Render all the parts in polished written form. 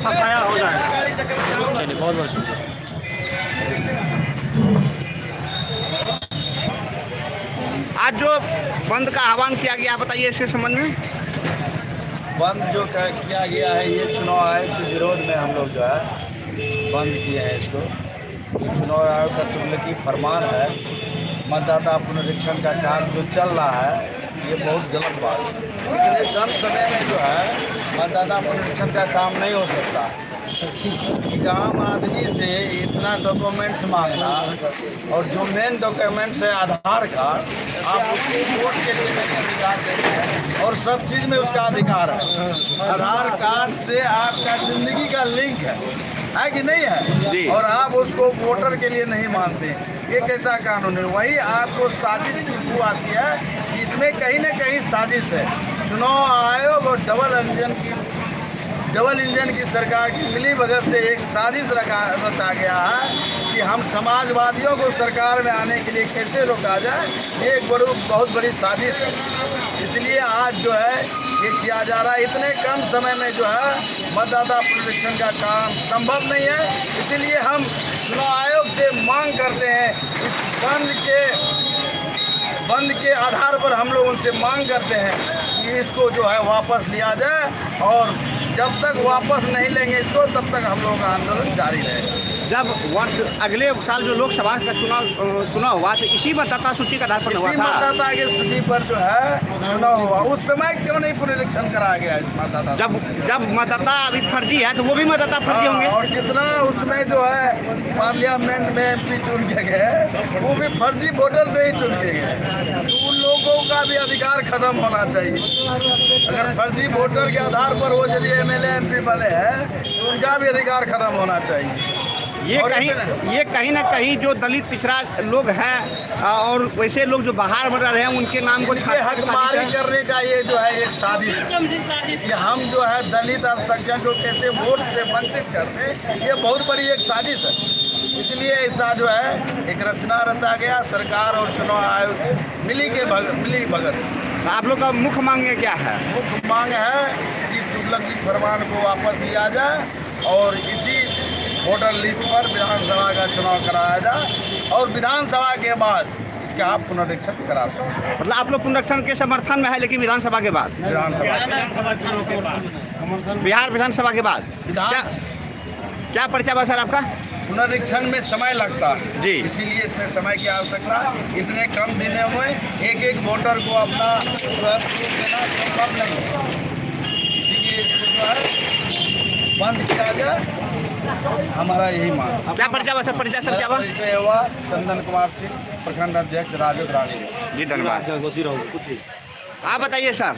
सफाया हो जाए। चलिए बहुत बहुत शुक्रिया। आज जो बंद का आह्वान किया गया, बताइए इसके संबंध में। बंद जो किया गया है, ये चुनाव आयोग के विरोध में हम लोग जो है बंद किए हैं इसको। ये चुनाव आयोग का तुगलकी फरमान है। मतदाता पुनरीक्षण का काम जो चल रहा है ये बहुत गलत बात है। इतने कम समय में जो है मतदाता पुनरीक्षण का काम नहीं हो सकता। एक आम आदमी से इतना डॉक्यूमेंट्स मांगना, और जो मेन डॉक्यूमेंट्स है आधार कार्ड, आप उसको वोट के लिए नहीं अधिकार देते हैं और सब चीज़ में उसका अधिकार है। आधार कार्ड से आपका ज़िंदगी का लिंक है कि नहीं है, और आप उसको वोटर के लिए नहीं मानते। ये कैसा कानून है? वही आपको साजिश की बू आती है। इसमें कहीं ना कहीं साजिश है। चुनाव आयोग और डबल इंजन की सरकार की मिली भगत से एक साजिश रचा गया है कि हम समाजवादियों को सरकार में आने के लिए कैसे रोका जाए। ये एक बहुत बड़ी साजिश है। इसलिए आज जो है ये किया जा रहा है। इतने कम समय में जो है मतदाता पुनरीक्षण का काम संभव नहीं है। इसीलिए हम चुनाव आयोग से मांग करते हैं, इस बंद के आधार पर हम लोग उनसे मांग करते हैं कि इसको जो है वापस लिया जाए, और जब तक वापस नहीं लेंगे इसको तब तक हम लोगों का आंदोलन जारी रहेगा। जब वर्ष अगले साल जो लोकसभा का चुनाव हुआ तो इसी मतदाता सूची का आधार पर हुआ था। इसी मतदाता की सूची पर जो है चुनाव हुआ। उस समय क्यों नहीं पुनरीक्षण कराया गया इस मतदाता? जब मतदाता अभी फर्जी है तो वो भी मतदाता फर्जी होंगे। और जितना उसमें जो है पार्लियामेंट में एमपी चुन के गए वो भी फर्जी वोटर से ही चुन के गए। तो उन लोगों का भी अधिकार खत्म होना चाहिए। अगर फर्जी वोटर के आधार पर वो यदि एमएलए एमपी बने हैं तो उनका भी अधिकार खत्म होना चाहिए। ये कहीं ना कहीं जो दलित पिछड़ा लोग हैं और वैसे लोग जो बाहर बढ़ रहे हैं उनके नाम को हकमारी करने का ये जो है एक साजिश है कि हम जो है दलित अल्पसंख्यक को कैसे वोट से वंचित करते हैं। ये बहुत बड़ी एक साजिश है। इसलिए ऐसा जो है एक रचना रचा गया। सरकार और चुनाव आयोग मिली भगत। आप लोग का मुख्य मांग क्या है? मुख्य मांग है कि तुगलकी फरमान को वापस लिया जाए और इसी वोटर लिस्ट पर विधानसभा का चुनाव कराया जाए, और विधानसभा के बाद इसका आप पुनरीक्षण करा सकते। मतलब आप लोग पुनरीक्षण के समर्थन में है, लेकिन विधानसभा के बाद, बिहार विधानसभा के बाद क्या पर्चा बा सर आपका? पुनरीक्षण में समय लगता है जी, इसीलिए इसमें समय की आवश्यकता। इतने कम दिनों में एक वोटर को अपना देना संभव नहीं है। इसीलिए जो है बंद किया गया। हमारा यही मांग। क्या पर्चा बा सर? परिचय सर क्या बा? परिचय हुआ चंदन कुमार सिंह, प्रखंड अध्यक्ष राजद रानी। जी धन्यवाद। आप बताइए सर,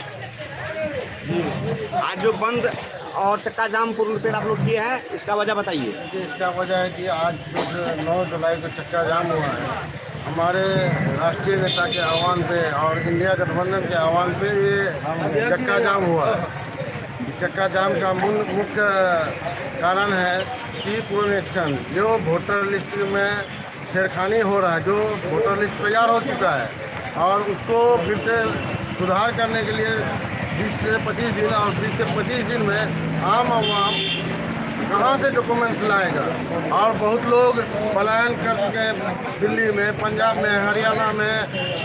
आज जो बंद और चक्का जाम पूर्ण रूपेण आप लोग किए हैं, इसका वजह बताइए। इसका वजह है कि आज जो 9 जुलाई को चक्का जाम हुआ है, हमारे राष्ट्रीय नेता के आह्वान पे और इंडिया गठबंधन के आह्वान पे ये चक्का जाम हुआ है। चक्का जाम का मुख्य कारण है कि पुनरीक्षण जो वोटर लिस्ट में छेड़खानी हो रहा है, जो वोटर लिस्ट तैयार हो चुका है और उसको फिर से सुधार करने के लिए 20 से 25 दिन, और 20 से 25 दिन में आम आवाम कहाँ से डॉक्यूमेंट्स लाएगा। और बहुत लोग पलायन कर चुके हैं दिल्ली में, पंजाब में, हरियाणा में,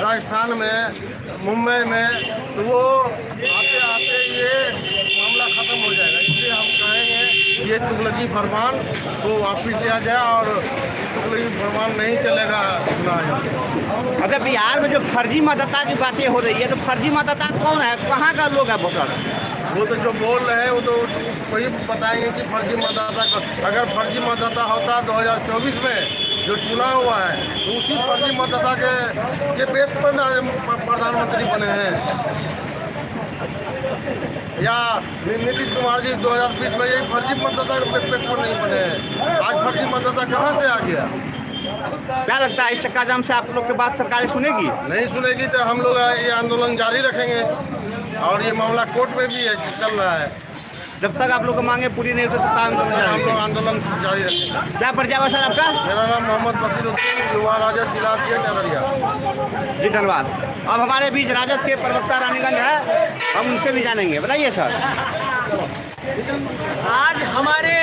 राजस्थान में, मुंबई में। तो वो आते आते ये मामला ख़त्म हो जाएगा। इसलिए हम कहेंगे ये तुगलकी फरमान को वापस लिया जाए और तुगलकी फरमान नहीं चलेगा चुनाव। अच्छा, बिहार में जो फर्जी मतदाता की बातें हो रही है, तो फर्जी मतदाता कौन है? कहाँ का लोग है वोटर? वो तो जो बोल रहे हैं वो तो वही बताएंगे कि फर्जी मतदाता का। अगर फर्जी मतदाता होता 2024 में जो चुनाव हुआ है, तो उसी फर्जी मतदाता के बेस पर प्रधानमंत्री बने हैं। या नीतीश कुमार जी 2020 में यही फर्जी मतदाता के बेस पर नहीं बने हैं। आज फर्जी मतदाता कहाँ से आ गया? क्या लगता है इस चक्का जाम से आप लोग की बात सरकार सुनेगी? नहीं सुनेगी तो हम लोग ये आंदोलन जारी रखेंगे, और ये मामला कोर्ट में भी चल रहा है। जब तक आप लोग को मांगे पूरी नहीं होती हम लोग आंदोलन जारी रखेंगे। क्या परिचय बा सर आपका? मेरा नाम मोहम्मद बसीरुद्दीन, युवा राजद जिला अध्यक्ष अररिया। जी धन्यवाद। अब हमारे बीच राजद के प्रवक्ता रानीगंज है, हम उनसे भी जानेंगे। बताइए सर। आज हमारे